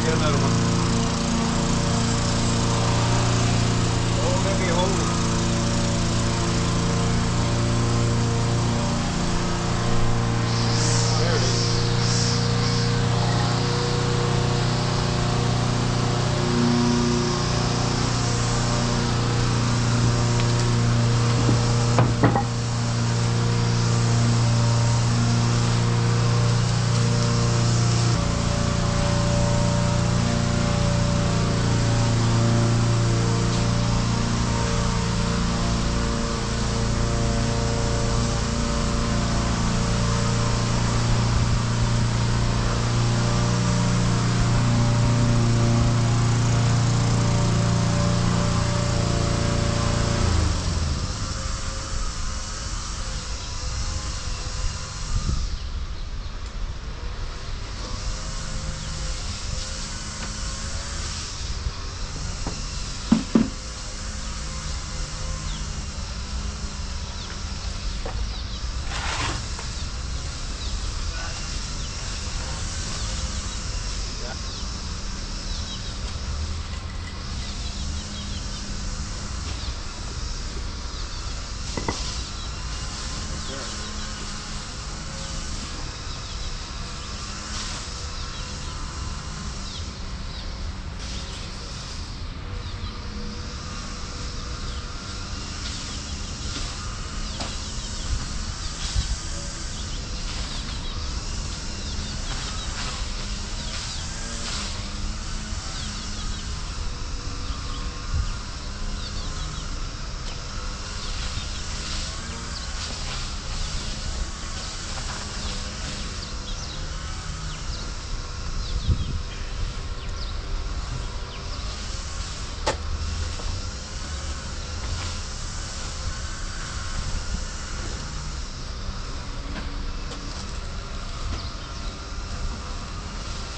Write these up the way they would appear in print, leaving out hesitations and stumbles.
get another one. Oh, let me hold it. There it is.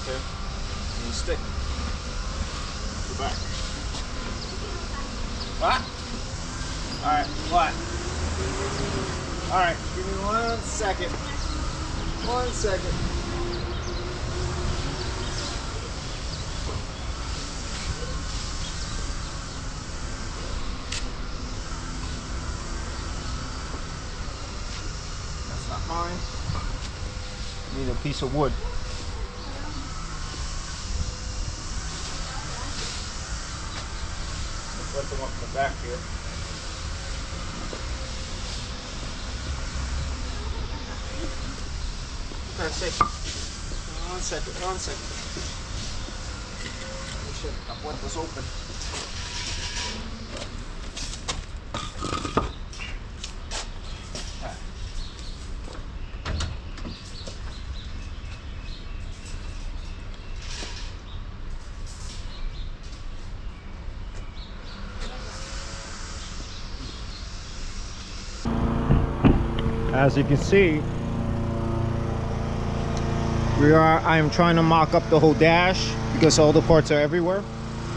Okay. And stick. Go back. What? Alright, what? Alright, give me 1 second. 1 second. That's not mine. Need a piece of wood. Let them up in the back here. One second. Make sure the puerta's open. As you can see, I am trying to mock up the whole dash because all the parts are everywhere.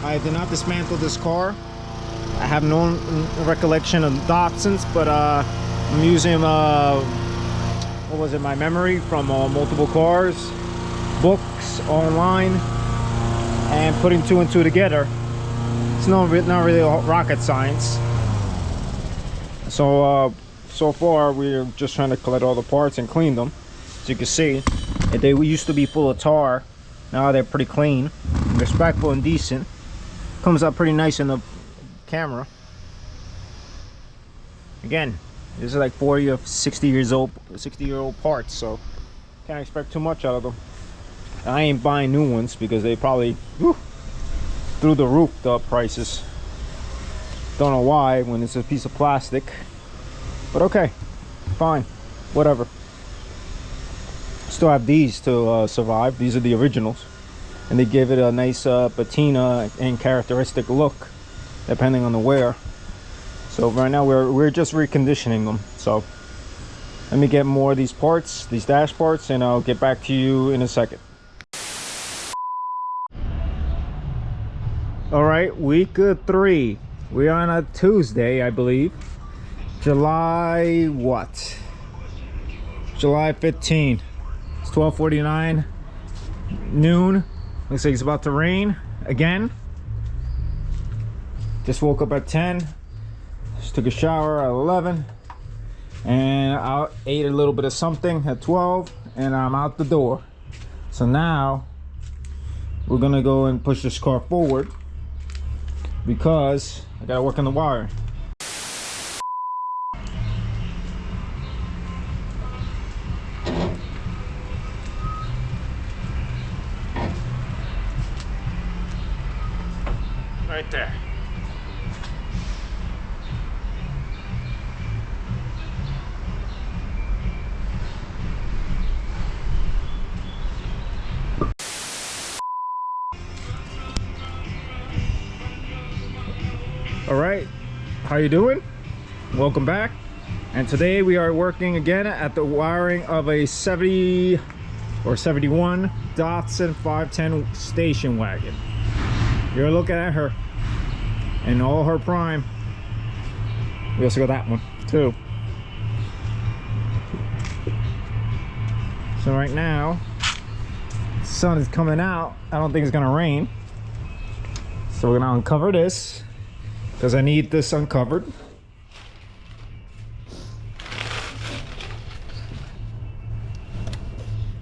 I did not dismantle this car. I have no recollection of Datsuns, but I'm using what was it, my memory from multiple cars, books, online, and putting 2 and 2 together. It's not really rocket science. So far we're just trying to collect all the parts and clean them. As you can see, they used to be full of tar. Now they're pretty clean, respectful and decent. Comes out pretty nice in the camera. Again, this is like 40 or 60 years old, 60-year-old parts, so can't expect too much out of them. I ain't buying new ones because they probably through the roof, the prices. Don't know why when it's a piece of plastic. But okay, fine, whatever. Still have these to survive. These are the originals, and they give it a nice patina and characteristic look, depending on the wear. So right now we're just reconditioning them. So let me get more of these parts, these dash parts, and I'll get back to you in a second. All right, week 3. We're on a Tuesday, I believe. July what? July 15. It's 12:49 noon. Looks like it's about to rain again. Just woke up at 10. Just took a shower at 11. And I ate a little bit of something at 12. And I'm out the door. So now we're gonna go and push this car forward because I gotta work on the wiring. Right there. All right, how you doing? Welcome back. And today we are working again at the wiring of a 70 or 71 DATSUN 510 station wagon. You're looking at her in all her prime. We also got that one too. So right now, the sun is coming out. I don't think it's gonna rain. So we're gonna uncover this because I need this uncovered.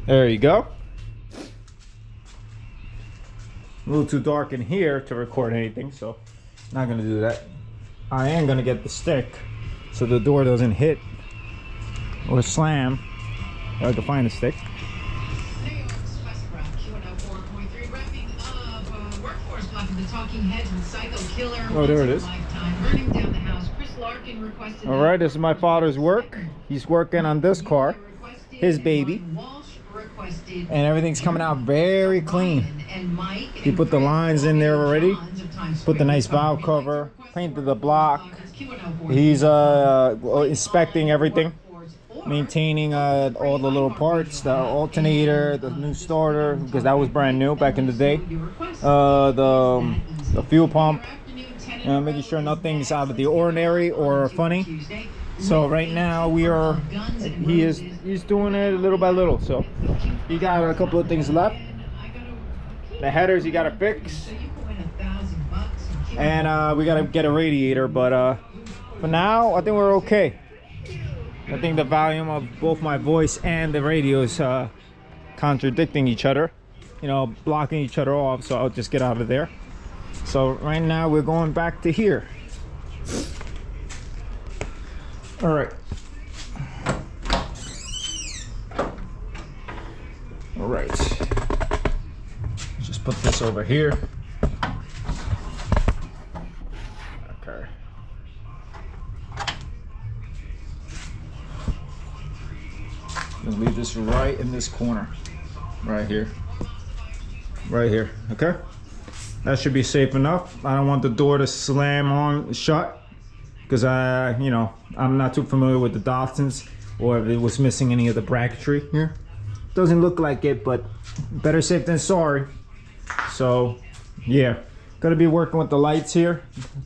There you go. A little too dark in here to record anything, so not gonna do that. I am gonna get the stick so the door doesn't hit or slam. I can find the stick. Oh, there it is. All right, this is my father's work. He's working on this car, his baby, and everything's coming out very clean. He put the lines in there already, put the nice valve cover, painted the block. He's inspecting everything, maintaining all the little parts, the alternator, the new starter, because that was brand new back in the day, the fuel pump, making sure nothing's out of the ordinary or funny. So right now he's doing it little by little. So he got a couple of things left. The headers he got to fix, and we got to get a radiator, but for now I think we're okay. I think the volume of both my voice and the radio is contradicting each other, you know, blocking each other off, so I'll just get out of there. So right now we're going back to here. All right. All right. Just put this over here. Okay. Gonna leave this right in this corner. Right here. Right here. Okay? That should be safe enough. I don't want the door to slam on shut because you know, I'm not too familiar with the Datsuns, or if it was missing any of the bracketry here. Doesn't look like it, but better safe than sorry. So yeah, gonna be working with the lights here,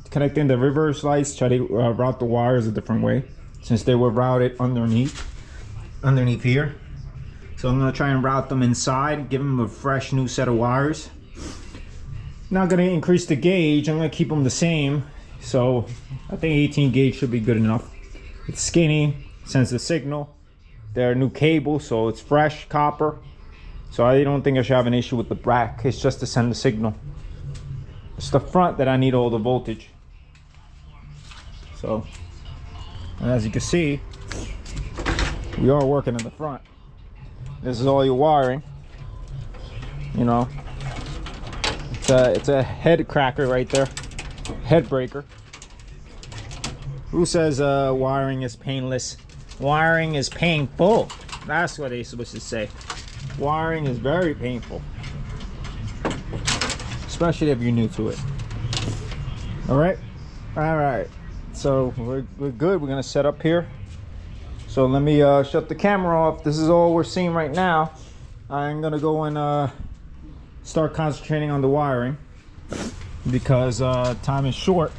connecting the reverse lights, try to route the wires a different way since they were routed underneath here. So I'm gonna try and route them inside, give them a fresh new set of wires. Not gonna increase the gauge, I'm gonna keep them the same. So I think 18 gauge should be good enough. It's skinny, sends the signal. They're new cable, so it's fresh copper. So I don't think I should have an issue with the bracket. It's just to send the signal. It's the front that I need all the voltage. So, and as you can see, we are working in the front. This is all your wiring. You know, it's a head cracker right there, head breaker. Who says wiring is painless? Wiring is painful. That's what they're supposed to say. Wiring is very painful, especially if you're new to it. All right. So we're good. We're gonna set up here. So let me shut the camera off. This is all we're seeing right now. I'm gonna go and start concentrating on the wiring because time is short,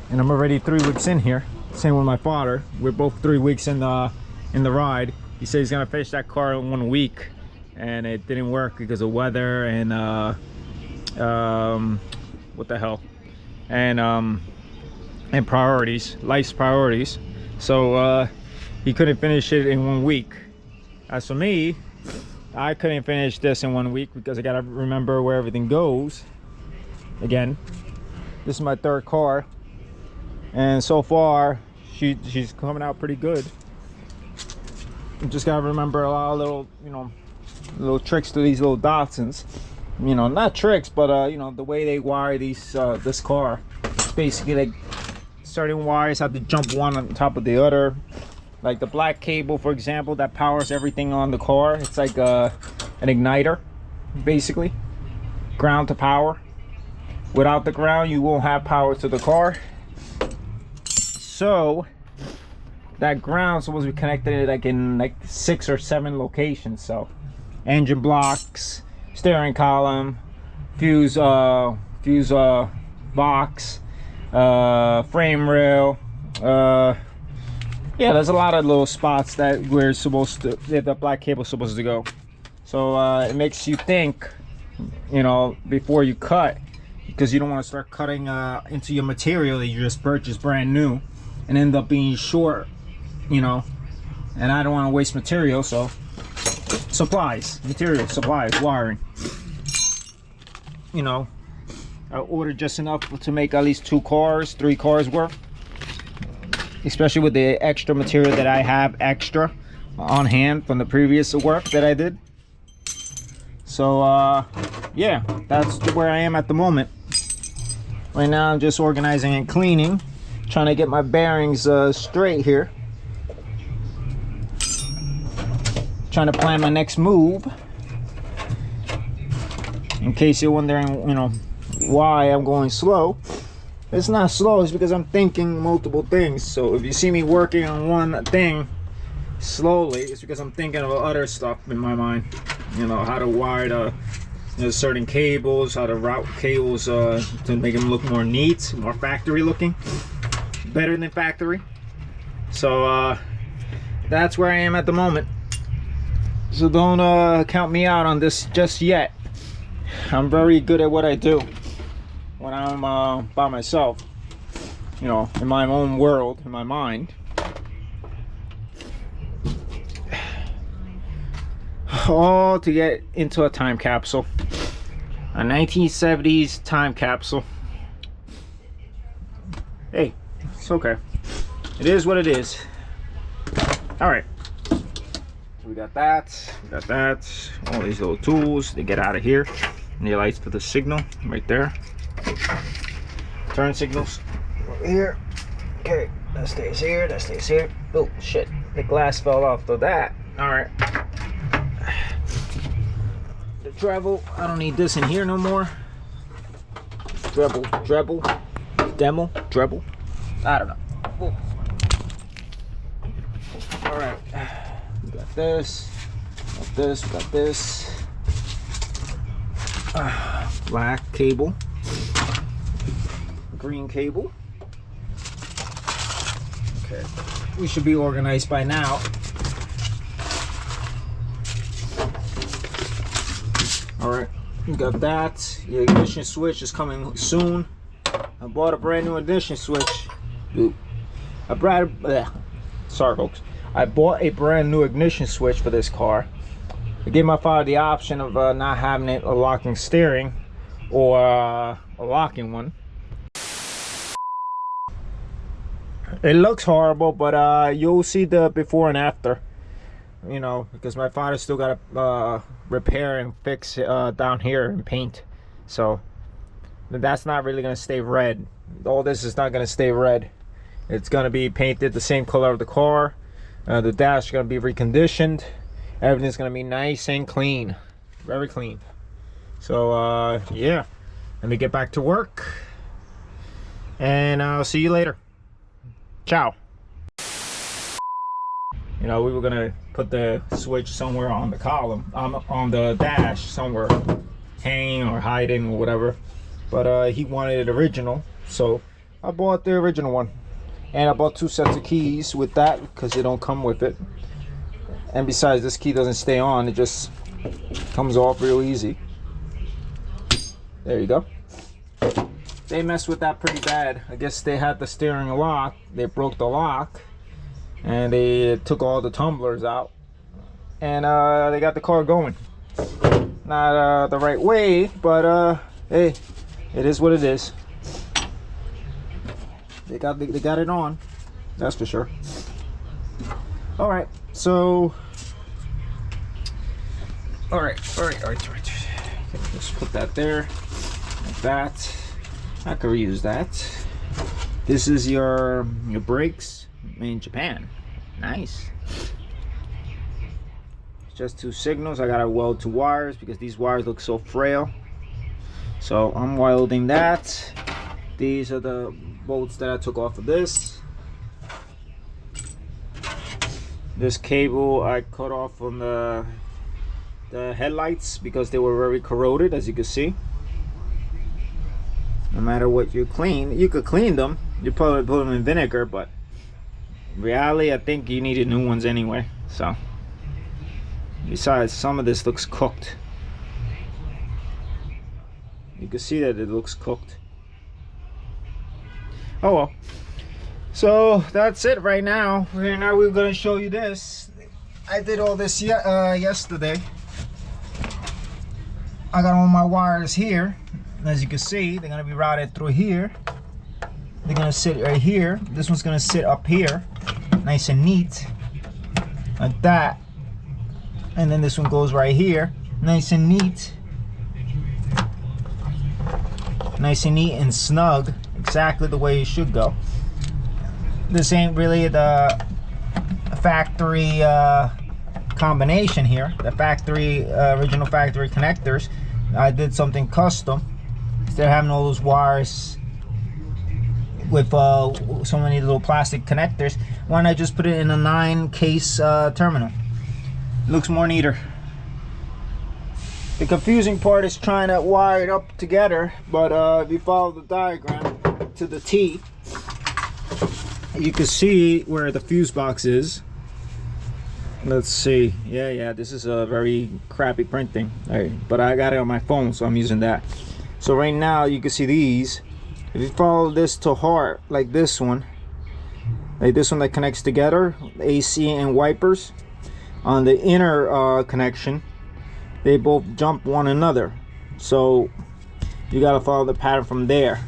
and I'm already 3 weeks in here. Same with my father. We're both 3 weeks in the ride. He said he's gonna finish that car in 1 week, and it didn't work because of weather and what the hell, and priorities, life's priorities. So he couldn't finish it in 1 week. As for me, I couldn't finish this in 1 week because I gotta remember where everything goes. Again, this is my third car, and so far she's coming out pretty good. You just gotta remember a lot of little, you know, little tricks to these little Datsuns. You know, not tricks, but you know, the way they wire these this car. It's basically like certain wires have to jump one on top of the other. Like the black cable, for example, that powers everything on the car. It's like an igniter, basically, ground to power. Without the ground, you won't have power to the car. So that ground is supposed to be connected like in like 6 or 7 locations. So engine blocks, steering column, fuse box, frame rail. Yeah, there's a lot of little spots that we're supposed to, the black cable is supposed to go. So it makes you think, you know, before you cut, because you don't want to start cutting into your material that you just purchased brand new and end up being short, you know. And I don't want to waste material, so supplies, material, supplies, wiring. You know, I ordered just enough to make at least 2 cars, 3 cars worth. Especially with the extra material that I have extra on hand from the previous work that I did. So yeah, that's where I am at the moment. Right now I'm just organizing and cleaning, trying to get my bearings straight here, trying to plan my next move. In case you're wondering, you know, why I'm going slow. It's not slow, it's because I'm thinking multiple things. So if you see me working on one thing slowly, it's because I'm thinking of other stuff in my mind. You know, how to wire the, you know, certain cables, how to route cables to make them look more neat, more factory looking, better than factory. So that's where I am at the moment. So don't count me out on this just yet. I'm very good at what I do when I'm by myself, you know, in my own world, in my mind. All to get into a time capsule, a 1970s time capsule. Hey, it's okay. It is what it is. All right. So we got that. We got that. All these little tools to get out of here. And the lights for the signal right there. Turn signals over here. Okay, that stays here. That stays here. Oh shit! The glass fell off of that. All right. The treble. I don't need this in here no more. Treble. Demo. Treble. I don't know. Oh. All right. We got this. Got this. Got this. Black cable. Green cable. Okay, we should be organized by now. All right, we got that. The ignition switch is coming soon. I bought a brand new ignition switch. Sorry folks, I bought a brand new ignition switch for this car. I gave my father the option of not having it a locking steering or a locking one. It looks horrible, but you'll see the before and after, you know, because my father still got to repair and fix down here and paint. So that's not really going to stay red. All this is not going to stay red. It's going to be painted the same color of the car. The dash is going to be reconditioned. Everything's going to be nice and clean. Very clean. So yeah, let me get back to work, and I'll see you later. Ciao. You know, we were gonna put the switch somewhere on the column, on the dash somewhere, hanging or hiding or whatever. But he wanted it original, so I bought the original one. And I bought 2 sets of keys with that because they don't come with it. And besides, this key doesn't stay on; it just comes off real easy. There you go. They messed with that pretty bad. I guess they had the steering lock. They broke the lock, and they took all the tumblers out, and they got the car going. Not the right way, but hey, it is what it is. They got it on, that's for sure. All right, so all right. Okay, just put that there, like that. I could reuse that. This is your brakes made in Japan. Nice. Just 2 signals. I gotta weld 2 wires because these wires look so frail. So I'm welding that. These are the bolts that I took off of this. This cable I cut off from the headlights because they were very corroded, as you can see. No matter what you clean, you could clean them. You probably put them in vinegar, but in reality, I think you needed new ones anyway. So, besides, some of this looks cooked. You can see that it looks cooked. Oh well. So that's it right now. Right now we're gonna show you this. I did all this yesterday. I got all my wires here. As you can see, they're gonna be routed through here. They're gonna sit right here. This one's gonna sit up here, nice and neat, like that. And then this one goes right here, nice and neat. Nice and neat and snug, exactly the way it should go. This ain't really the factory combination here. The factory, original factory connectors. I did something custom. Instead of having all those wires with so many little plastic connectors, why not just put it in a 9-case terminal? It looks more neater. The confusing part is trying to wire it up together, but if you follow the diagram to the T, you can see where the fuse box is. Let's see. Yeah, this is a very crappy printing. All right, but I got it on my phone, so I'm using that. So right now you can see these. If you follow this to heart, like this one that connects together, AC and wipers, on the inner connection, they both jump one another. So you gotta follow the pattern from there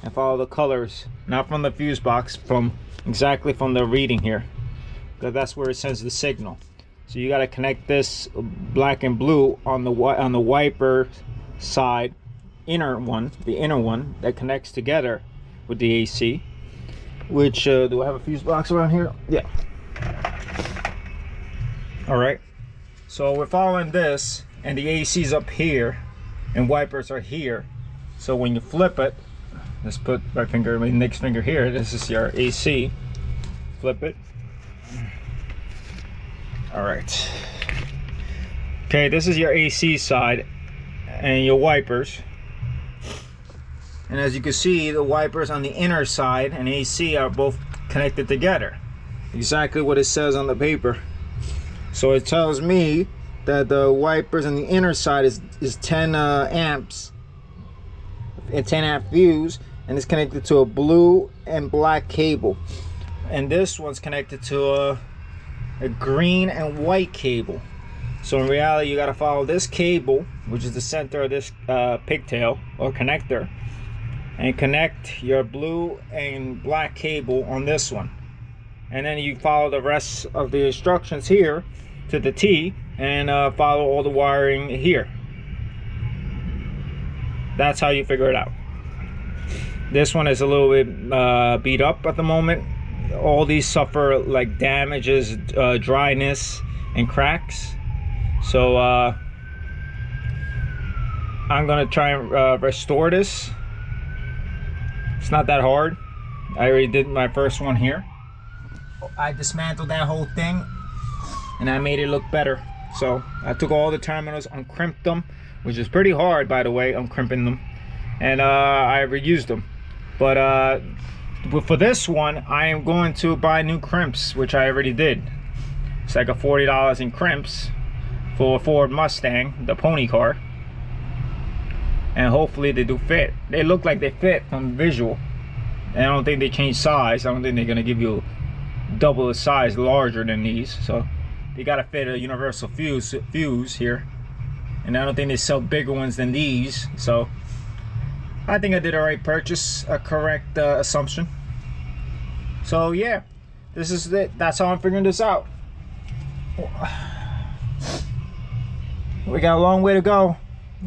and follow the colors, not from the fuse box, from exactly from the reading here, because that's where it sends the signal. So you gotta connect this black and blue on the wiper side. The inner one that connects together with the AC, which do I have a fuse box around here? Yeah. All right, so we're following this, and the AC's up here and wipers are here. So when you flip it, let's put my next finger here. This is your AC. Flip it. All right, okay, this is your AC side and your wipers. And as you can see, the wipers on the inner side and AC are both connected together. Exactly what it says on the paper. So it tells me that the wipers on the inner side is 10 amps, a 10 amp fuse, and it's connected to a blue and black cable. And this one's connected to a green and white cable. So in reality, you got to follow this cable, which is the center of this pigtail or connector, and connect your blue and black cable on this one, and then you follow the rest of the instructions here to the T and follow all the wiring here. That's how you figure it out. This one is a little bit beat up at the moment. All these suffer like damages, dryness and cracks. So I'm gonna try and restore this. It's not that hard. I already did my first one here. I dismantled that whole thing and I made it look better. So I took all the terminals, uncrimped them, which is pretty hard, by the way, uncrimping them, and I reused them. But for this one, I am going to buy new crimps, which I already did. It's like a $40 in crimps for a Ford Mustang, the pony car. and hopefully they do fit. They look like they fit from visual, and I don't think they change size. I don't think they're gonna give you double the size larger than these, so they gotta fit a universal fuse here, and I don't think they sell bigger ones than these. So I think I did a right purchase, a correct assumption. So yeah, this is it. That's how I'm figuring this out. We got a long way to go.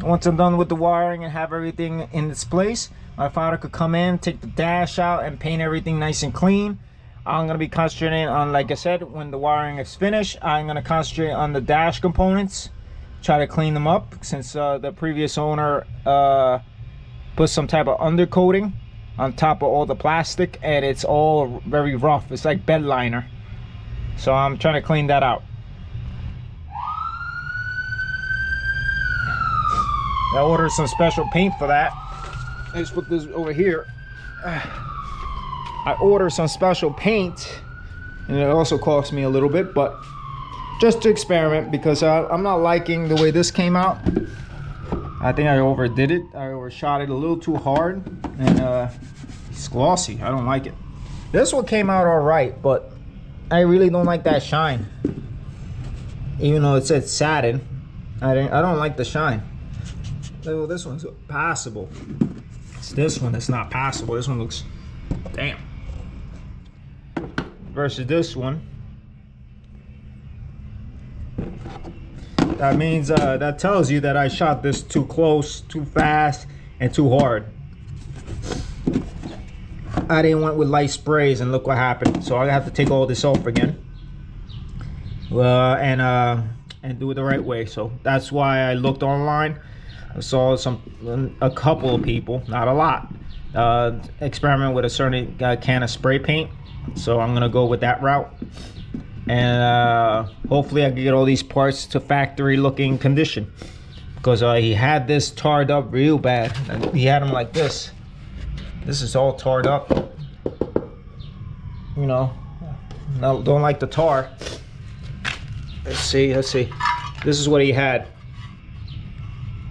Once I'm done with the wiring and have everything in its place, my father could come in, take the dash out, and paint everything nice and clean. I'm gonna be concentrating on, like I said, when the wiring is finished, I'm gonna concentrate on the dash components, try to clean them up, since the previous owner put some type of undercoating on top of all the plastic, and it's all very rough. It's like bed liner, so I'm trying to clean that out. I ordered some special paint for that. Let's put this over here. I ordered some special paint, and it also cost me a little bit, but just to experiment, because I'm not liking the way this came out. I think I overdid it. I overshot it a little too hard, and it's glossy. I don't like it. This one came out all right, but I really don't like that shine. Even though it said satin, I don't like the shine. Oh, this one's passable. It's this one that's not passable. This one looks, damn. Versus this one. That means, that tells you that I shot this too close, too fast, and too hard. I didn't went with light sprays, and look what happened. So I have to take all this off again. And do it the right way. So that's why I looked online. I saw a couple of people, not a lot, experiment with a certain can of spray paint. So I'm gonna go with that route, and hopefully I can get all these parts to factory looking condition, because he had this tarred up real bad. He had them like this. This is all tarred up. You know, don't like the tar. Let's see. This is what he had.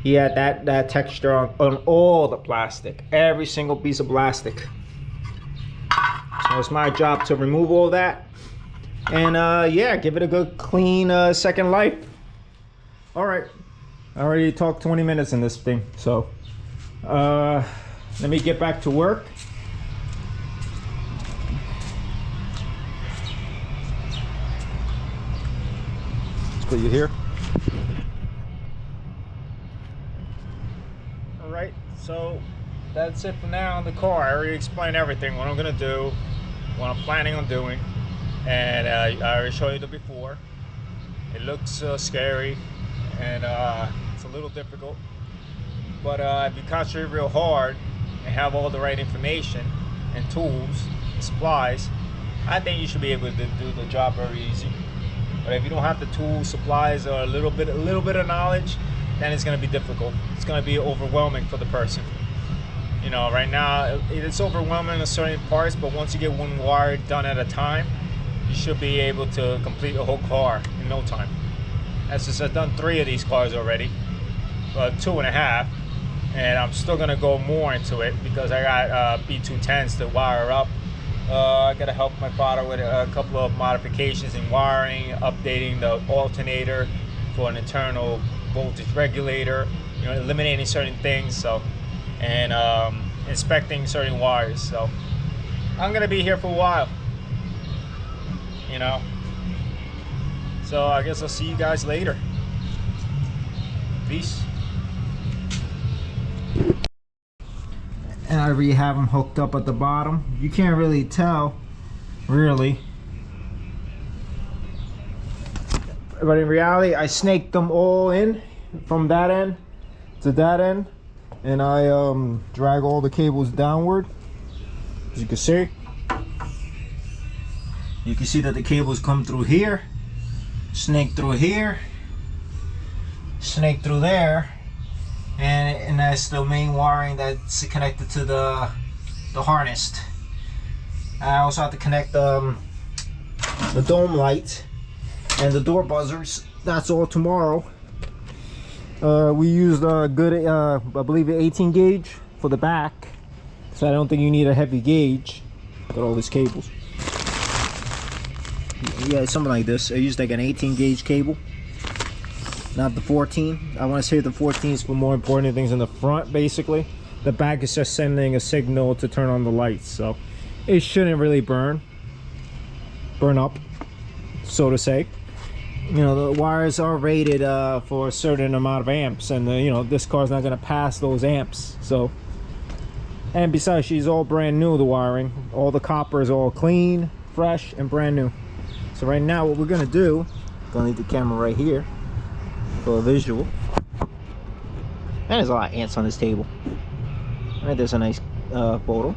He had that texture on all the plastic, every single piece of plastic. So it's my job to remove all that, and yeah, give it a good clean second life. All right, I already talked 20 minutes in this thing, so let me get back to work. Let's put you here. Alright, so that's it for now on the car. I already explained everything, what I'm gonna do, what I'm planning on doing, and I already showed you the before. It looks scary, and it's a little difficult, but if you concentrate real hard and have all the right information and tools and supplies, I think you should be able to do the job very easy. But if you don't have the tools, supplies, or a little bit of knowledge, then it's going to be difficult. It's going to be overwhelming for the person. You know, right now it's overwhelming in certain parts, but once you get one wire done at a time, you should be able to complete a whole car in no time. That's just, I've done 3 of these cars already, 2.5, and I'm still going to go more into it because I got B210s to wire up. I got to help my father with a couple of modifications in wiring, updating the alternator for an internal voltage regulator, you know, eliminating certain things, so, and inspecting certain wires. So I'm gonna be here for a while, you know, so I guess I'll see you guys later. Peace. And I already have them hooked up at the bottom. You can't really tell, really, but in reality I snaked them all in from that end to that end, and I drag all the cables downward. As you can see that the cables come through here, snake through here, snake through there, and that's the main wiring that's connected to the harness. I also have to connect the dome light and the door buzzers. That's all tomorrow. We used a good, I believe, an 18 gauge for the back, so I don't think you need a heavy gauge. Got all these cables. Yeah, something like this. I used like an 18 gauge cable, not the 14. I want to say the 14 is for more important things in the front. Basically, the back is just sending a signal to turn on the lights, so it shouldn't really burn up, so to say. You know, the wires are rated for a certain amount of amps, and you know, this car's not going to pass those amps. So, and besides, she's all brand new. The wiring, all the copper is all clean, fresh, and brand new. So right now, what we're going to do, gonna leave the camera right here for a visual. And there's a lot of ants on this table. Right, there's a nice photo.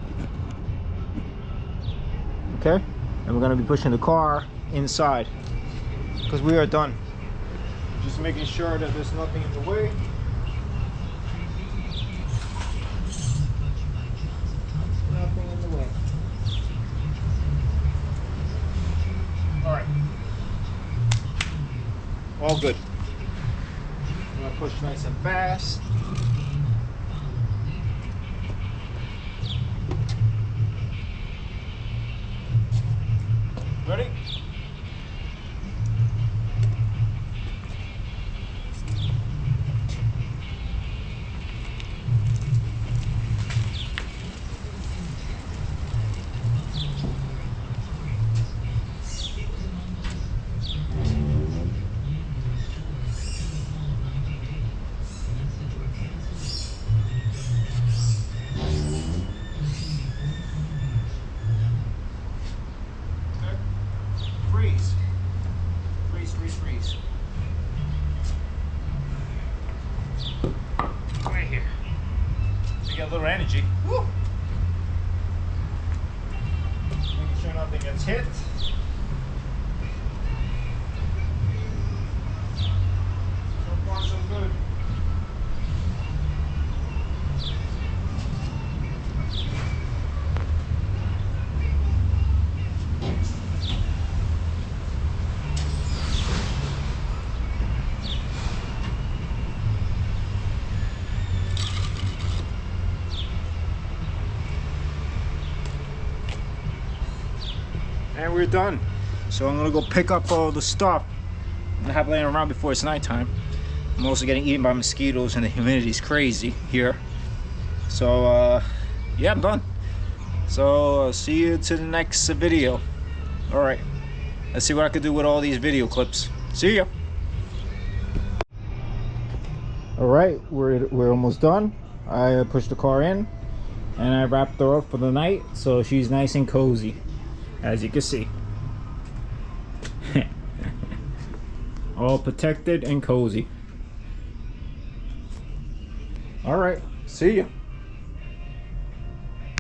Okay, and we're going to be pushing the car inside, because we are done. Just making sure that there's nothing in the way. Nothing in the way. Alright. All good. I'm gonna push nice and fast. Ready? Freeze. Right here. We got a little energy. Woo! Making sure nothing gets hit. So far, so good. And we're done. So I'm gonna go pick up all the stuff I have laying around before it's nighttime. I'm also getting eaten by mosquitoes and the humidity is crazy here. So yeah, I'm done. So I'll see you to the next video. All right, let's see what I can do with all these video clips. See ya. All right, we're almost done. I pushed the car in and I wrapped her up for the night, so she's nice and cozy, as you can see. All protected and cozy. All right, see ya.